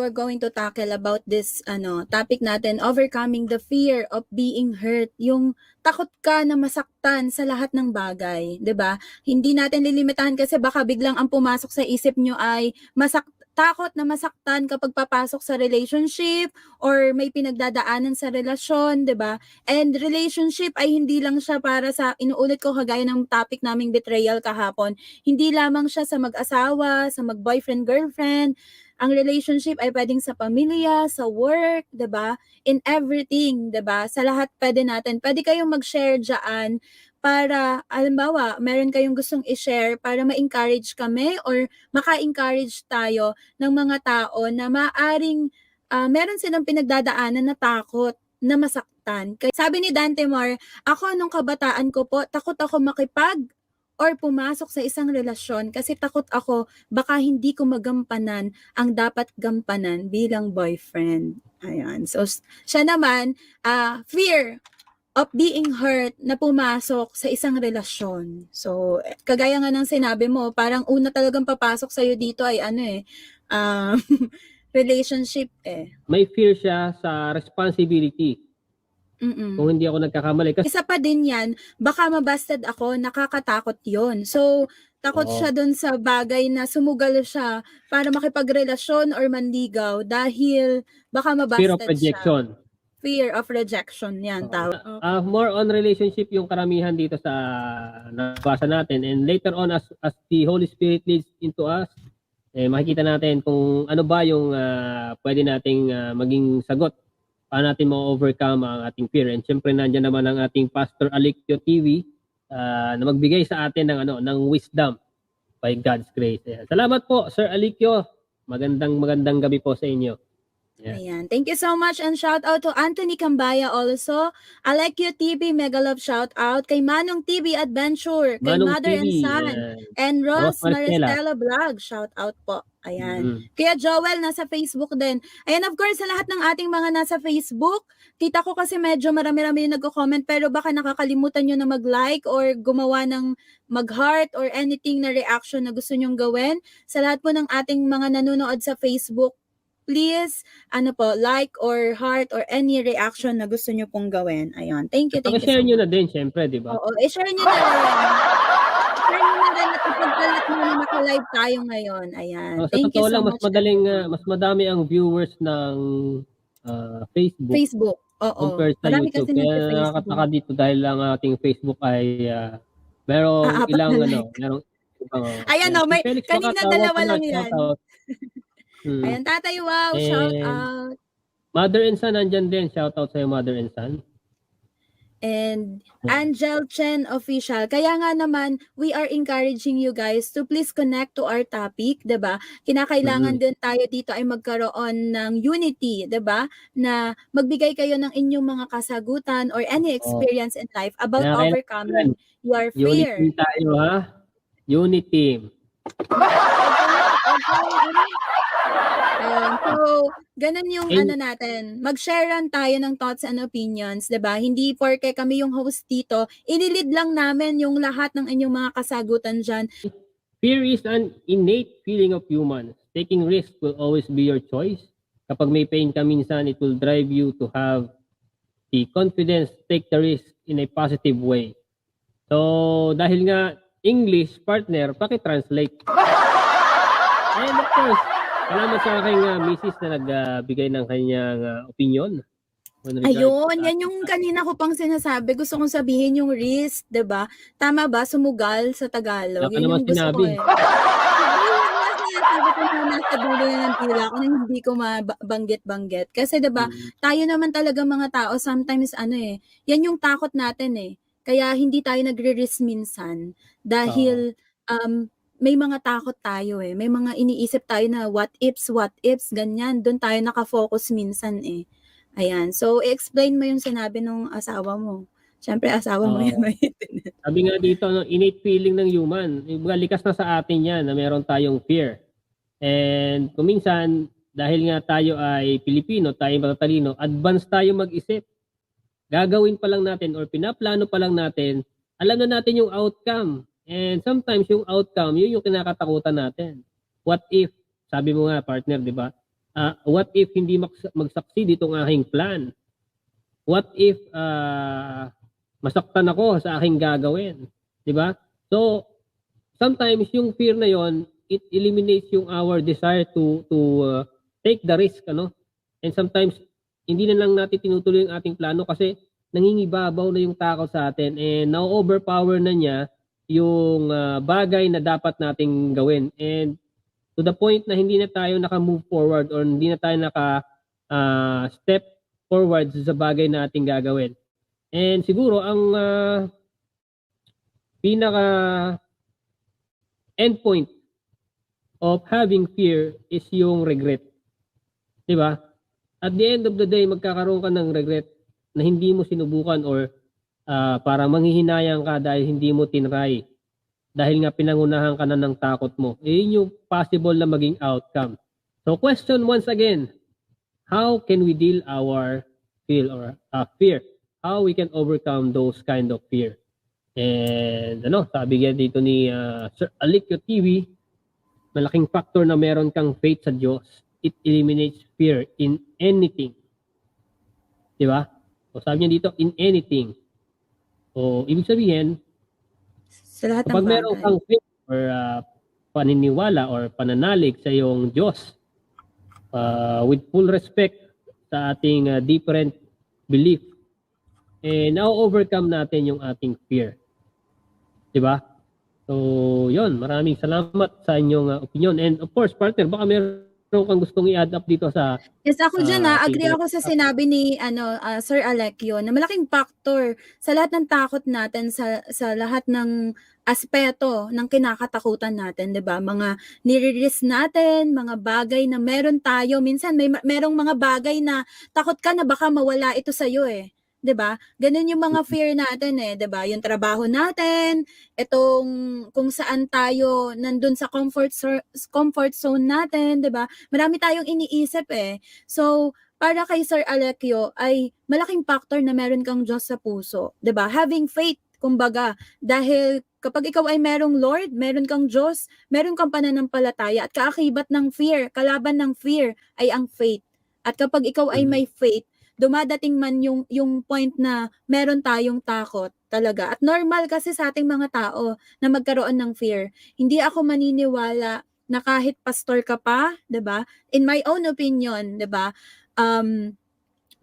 we're going to tackle about this topic natin, overcoming the fear of being hurt. Yung takot ka na masaktan sa lahat ng bagay, 'di ba? Hindi natin lilimitahan kasi baka biglang ang pumasok sa isip nyo ay takot na masaktan kapag papasok sa relationship or may pinagdadaanan sa relasyon, 'di ba? And relationship ay hindi lang siya para sa, inuulit ko kagaya ng topic naming betrayal kahapon, hindi lamang siya sa mag-asawa, sa mag-boyfriend, girlfriend. Ang relationship ay pwedeng sa pamilya, sa work, 'di ba? In everything, 'di ba? Sa lahat pwede natin. Pwede kayong mag-share diyan para halimbawa, meron kayong gustong i-share para ma-encourage kami or maka-encourage tayo ng mga tao na maaring meron silang pinagdadaanan na takot na masaktan. Kaya sabi ni Dante Moore, ako nung kabataan ko po, takot ako makipag or pumasok sa isang relasyon kasi takot ako baka hindi ko magampanan ang dapat gampanan bilang boyfriend. Ayan. So, siya naman, fear of being hurt na pumasok sa isang relasyon. So, kagaya nga ng sinabi mo, parang una talagang papasok sa'yo dito ay relationship eh. May fear siya sa responsibility. Kung hindi ako nagkakamali. Kasi isa pa din yan, baka mabasted ako, nakakatakot yon. So, takot siya dun sa bagay na sumugal siya para makipagrelasyon or manligaw dahil baka mabasted fear of rejection. Siya. Fear of rejection, yan tawag. More on relationship yung karamihan dito sa nabasa natin. And later on, as the Holy Spirit leads into us, makikita natin kung ano ba yung pwede nating maging sagot. Paano natin ma-overcome ang ating fear. And syempre nandiyan naman ang ating Pastor Alicchio TV na magbigay sa atin ng wisdom by God's grace. Salamat po Sir Alicchio. Magandang gabi po sa inyo. Yeah. Ayan. Thank you so much and shout out to Anthony Cambaya also. Alecchio TV, mega love shout out. Kay Manong TV Adventure. Kay Manong Mother TV, and Son. And Ross Maristela Vlog. Shout out po. Ayan. Kaya Joel, nasa Facebook din. Ayan, of course, sa lahat ng ating mga nasa Facebook, kita ko kasi medyo marami-rami yung nagko-comment pero baka nakakalimutan nyo na mag-like or gumawa ng mag-heart or anything na reaction na gusto nyong gawin. Sa lahat po ng ating mga nanonood sa Facebook, please, like or heart or any reaction na gusto nyo pong gawin. Ayun. Thank you. Pag-share nyo na din, syempre, di ba? Oo, i-share nyo na rin. I-share nyo na rin at ipagkalat nyo na naka-live tayo ngayon. Ayan. Thank you so lang, much. Mas madami ang viewers ng Facebook. Oo. Compared sa Marami YouTube. kasi Kaya nakakataka dito dahil ang ating Facebook ay merong ilang merong ayan may kanina dalawa lang yan. Ayan, Tatay Wow, shout out. Mother and Son, andyan din. Shout out sa'yo, Mother and Son. And Angel Chen Official. Kaya nga naman, we are encouraging you guys to please connect to our topic, 'di ba? Kinakailangan din tayo dito ay magkaroon ng unity, 'di ba? Na magbigay kayo ng inyong mga kasagutan or any experience in life about overcoming your fear. Unity tayo, ha? Unity. So, ganun yung natin. Mag-share tayo ng thoughts and opinions, 'di ba? Hindi porke kami yung host dito, ililid lang namin yung lahat ng inyong mga kasagutan diyan. Fear is an innate feeling of humans. Taking risk will always be your choice. Kapag may pain ka minsan, it will drive you to have the confidence to take the risk in a positive way. So, dahil nga English partner, paki-translate. And of course, salamat sa aking misis na nagbigay ng kanyang opinion. Ayun, yan yung kanina ko pang sinasabi. Gusto kong sabihin yung risk, 'di ba? Tama ba? Sumugal sa Tagalog. Yan yung gusto ko eh. Sabi ko na nasa dulo na ng tila ko na hindi ko mabanggit-banggit. Kasi 'di ba, tayo naman talaga mga tao, sometimes yan yung takot natin eh. Kaya hindi tayo nagre-risk minsan. Dahil may mga takot tayo eh. May mga iniisip tayo na what ifs, ganyan. Doon tayo nakafocus minsan eh. Ayan. So, explain mo yung sinabi ng asawa mo. Siyempre, asawa mo yan. Sabi nga dito, innate feeling ng human. Likas na sa atin yan na meron tayong fear. And kung minsan, dahil nga tayo ay Pilipino, tayo matatalino, advance tayo mag-isip. Gagawin pa lang natin or pinaplano pa lang natin, alam na natin yung outcome. And sometimes yung outcome, yun yung kinakatakutan natin. What if, sabi mo nga partner, di ba? What if hindi mag-succeed itong aking plan? What if masaktan ako sa aking gagawin? Di ba? So, sometimes yung fear na yon, it eliminates yung our desire to take the risk, ano? And sometimes hindi na lang natin tinutuloy yung ating plano kasi nangingibabaw na yung takot sa atin and na-overpower na niya yung bagay na dapat nating gawin. And to the point na hindi na tayo naka-move forward or hindi na tayo naka-step forward sa bagay na ating gagawin. And siguro ang pinaka endpoint of having fear is yung regret. Diba? At the end of the day, magkakaroon ka ng regret na hindi mo sinubukan or para manghihinayang ka dahil hindi mo tinry. Dahil nga pinangunahan ka na ng takot mo. Yun yung possible na maging outcome. So question once again, how can we deal our fear? How we can overcome those kind of fear? And sabi nga dito ni Sir Alikyo TV, malaking factor na meron kang faith sa Diyos. It eliminates fear in anything. Di ba? So sabi niya dito, in anything. So ibig sabihin, Sa lahat ng kapag meron bagay. kang faith or paniniwala or pananalig sa iyong Diyos, with full respect sa ating different belief, na-overcome natin yung ating fear. Diba? So, yun. Maraming salamat sa inyong opinion. And of course, partner, baka meron kang gustong i-add up dito sa Yes, ako dyan agree ating ako sa sinabi ni Sir Alecchio na malaking factor sa lahat ng takot natin sa lahat ng aspeto ng kinakatakutan natin, 'di ba? Mga nire-risk natin, mga bagay na meron tayo, minsan merong mga bagay na takot ka na baka mawala ito sa iyo 'di ba? Ganun yung mga fear natin 'di ba? Yung trabaho natin, itong kung saan tayo nandun sa comfort zone natin, 'di ba? Marami tayong iniisip So, para kay Sir Alecchio ay malaking factor na meron kang Diyos sa puso, 'di ba? Having faith, kumbaga, dahil kapag ikaw ay merong Lord, meron kang Diyos, meron kang pananampalataya at kaakibat ng fear, kalaban ng fear ay ang faith. At kapag ikaw ay may faith, dumadating man yung point na meron tayong takot talaga. At normal kasi sa ating mga tao na magkaroon ng fear. Hindi ako maniniwala na kahit pastor ka pa, 'di ba? In my own opinion, 'di ba?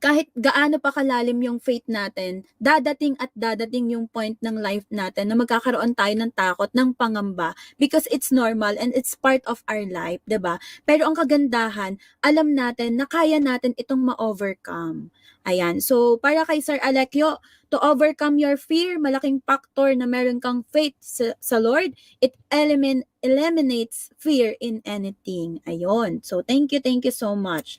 Kahit gaano pa kalalim yung faith natin, dadating yung point ng life natin na magkakaroon tayo ng takot, ng pangamba, because it's normal and it's part of our life, 'di ba? Pero ang kagandahan, alam natin na kaya natin itong ma-overcome. Ayan. So, para kay Sir Alecchio, to overcome your fear, malaking factor na meron kang faith sa Lord, it eliminates fear in anything. Ayun. So, thank you so much.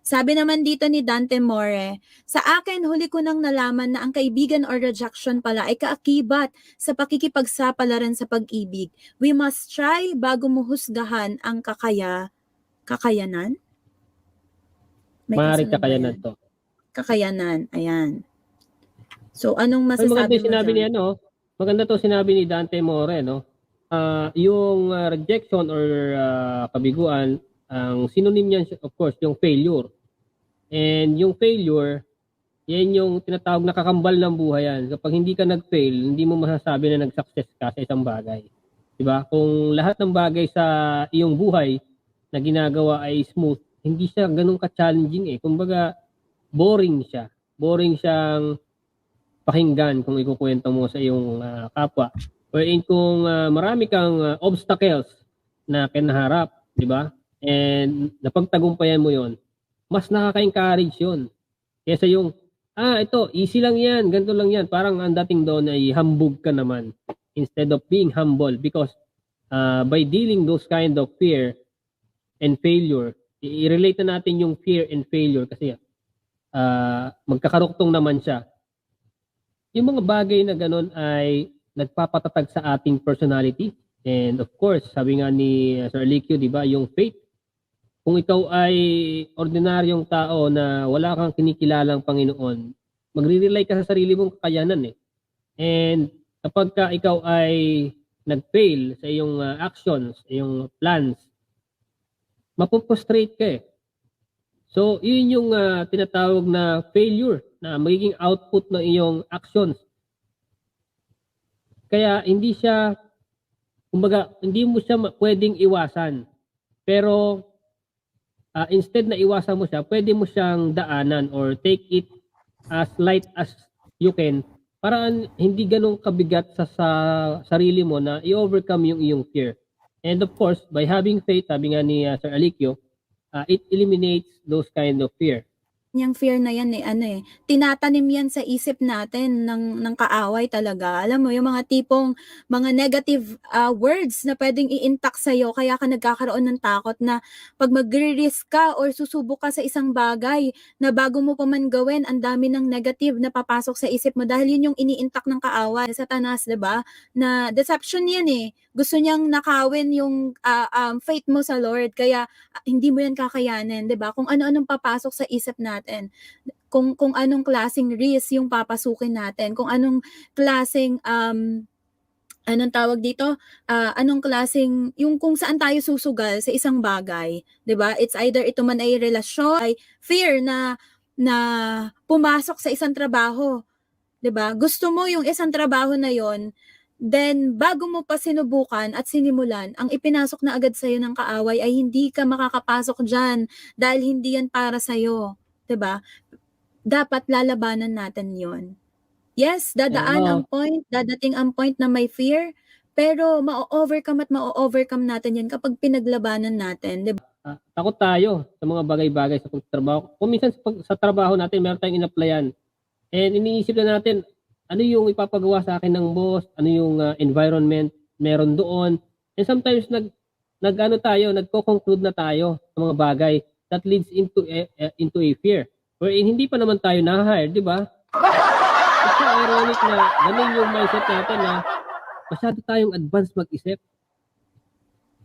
Sabi naman dito ni Dante More, sa akin huli ko nang nalaman na ang kaibigan or rejection pala ay kaakibat sa pakikipagsapalaran sa pag-ibig. We must try bago mo husgahan ang kakayanan? maaaring kakayanan to. Kakayanan, ayan. So, anong Ay, masasabi mo sinabi dyan? maganda to sinabi ni Dante More, no? Yung rejection or kabiguan, ang synonym niyan, of course, yung failure. And yung failure, yan yung tinatawag na kakambal ng buhay yan. Kapag hindi ka nag-fail, hindi mo masasabi na nag-success ka sa isang bagay. Diba? Kung lahat ng bagay sa iyong buhay na ginagawa ay smooth, hindi siya ganun ka-challenging Kumbaga, boring siya. Boring siyang pakinggan kung ikukwento mo sa iyong kapwa. Wherein kung marami kang obstacles na kinaharap, di ba? And napagtagumpayan mo yon, mas nakaka-encourage yun. Kesa yung, ito, easy lang yan, ganito lang yan. Parang ang dating doon ay hambog ka naman instead of being humble because by dealing those kind of fear and failure, i-relate na natin yung fear and failure kasi magkakaruktong naman siya. Yung mga bagay na ganun ay nagpapatatag sa ating personality. And of course, sabi nga ni Sir Alecchio, di ba, yung faith. Kung ikaw ay ordinaryong tao na wala kang kinikilalang Panginoon, magre-rely ka sa sarili mong kakayanan And kapag ka ikaw ay nag-fail sa iyong actions, sa iyong plans, mapuprostrate ka So, yun yung tinatawag na failure na magiging output ng iyong actions. Kaya hindi siya, kumbaga, hindi mo siya pwedeng iwasan. Pero instead na iwasan mo siya, pwede mo siyang daanan or take it as light as you can para hindi ganun kabigat sa sarili mo na i-overcome yung iyong fear. And of course, by having faith, sabi nga ni Sir Alikyo, it eliminates those kind of fear. Yung fear na yan tinatanim yan sa isip natin ng kaaway talaga. Alam mo, yung mga tipong mga negative words na pwedeng i-intact sa'yo, kaya ka nagkakaroon ng takot na pag magre-risk ka or susubok ka sa isang bagay na bago mo pa man gawin, ang dami ng negative na papasok sa isip mo dahil yun yung ini-intact ng kaaway. Satanas, 'di ba? Na deception yan Gusto niyang nakawin yung faith mo sa Lord. Kaya hindi mo yan kakayanin, 'di ba? Kung ano-anong papasok sa isip natin, kung anong klaseng risk yung papasukin natin, kung anong klaseng anong tawag dito? Anong klaseng yung kung saan tayo susugal sa isang bagay, 'di ba? It's either ito man ay relasyon, ay fear na pumasok sa isang trabaho, 'di ba? Gusto mo yung isang trabaho na yon, then bago mo pa sinubukan at sinimulan, ang ipinasok na agad sa'yo ng kaaway ay hindi ka makakapasok diyan dahil hindi yan para sa'yo, 'di ba? Dapat lalabanan natin 'yon. Yes, dadating ang point na may fear, pero ma-o-overcome at ma-o-overcome natin yan kapag pinaglabanan natin, 'di ba? Takot tayo sa mga bagay-bagay sa pagtatrabaho. Kung minsan sa trabaho natin, meron tayong in-applyan. And iniisip na natin, ano yung ipapagawa sa akin ng boss, ano yung environment meron doon. And sometimes nagko-conclude na tayo sa mga bagay that leads into a fear. Wherein hindi pa naman tayo na-hire, di ba? It's so ironic na ganun yung mindset natin na masyado tayong advanced mag-isip.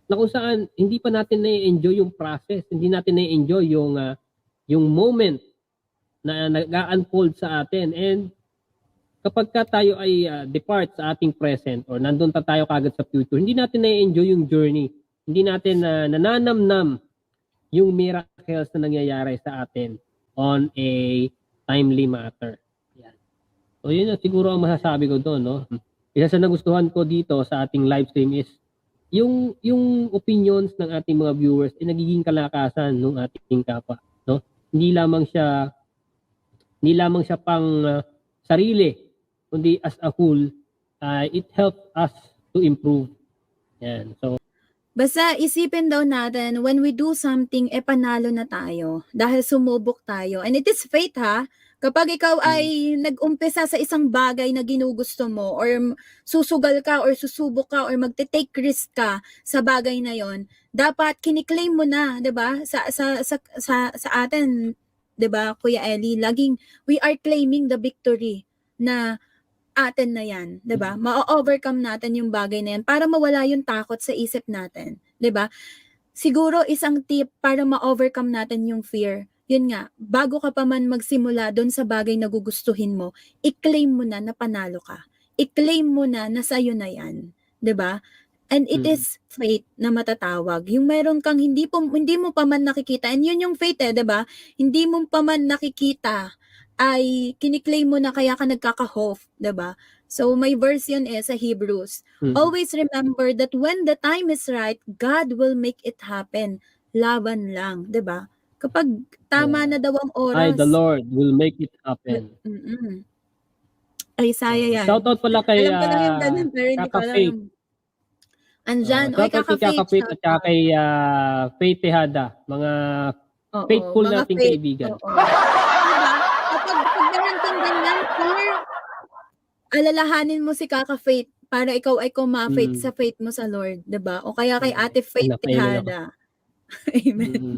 Na kung saan hindi pa natin na-enjoy yung process, hindi natin na-enjoy yung moment na nag-unfold sa atin. And kapag tayo ay depart sa ating present or nandun tayo kagad sa future, hindi natin na-enjoy yung journey. Hindi natin nananamnam yung miracles na nangyayari sa atin on a timely matter. Yan. So yun na siguro ang masasabi ko doon, no? Isa sa nagustuhan ko dito sa ating live stream is yung opinions ng ating mga viewers ay nagiging kalakasan ng ating kapwa, no? Hindi lamang siya pang sarili, kundi as a whole, it helps us to improve. Yan. So Basta isipin daw natin, when we do something, panalo na tayo dahil sumubok tayo. And it is fate Kapag ikaw ay nag-umpisa sa isang bagay na ginugusto mo or susugal ka or susubok ka or magte-take risk ka sa bagay na yon, dapat kiniklaim mo na, 'di ba? Sa atin, 'di ba, Kuya Eli, laging we are claiming the victory na atin na yan, 'di ba? Ma-overcome natin yung bagay na yan para mawala yung takot sa isip natin, 'di ba? Siguro isang tip para ma-overcome natin yung fear, yun nga, bago ka pa man magsimula doon sa bagay na gugustuhin mo, i-claim mo na panalo ka. I-claim mo na sa'yo na yan, 'di ba? And it is fate na matatawag. Yung meron kang hindi mo pa man nakikita, and yun yung fate 'di ba? Hindi mo pa man nakikita ay kiniklaim mo na kaya ka nagkaka-hope, 'di ba? So may verse yun sa Hebrews. Always remember that when the time is right, God will make it happen. Laban lang, 'di ba? Kapag tama na daw ang I, oras. the Lord, will make it happen. Isaiah yan. Shoutout pala kay Alam ko lang yung ganun, pero hindi ko alam yung andyan. Shoutout kay Kaka-Faith at saka kay Faith Tejada. Mga faithful mga nating faith, kaibigan. Diba? Kapag ganyan, alalahanin mo si Kaka-Faith para ikaw ay kuma-faith sa faith mo sa Lord, 'di ba? O kaya kay Ate Faith Tejada. Amen.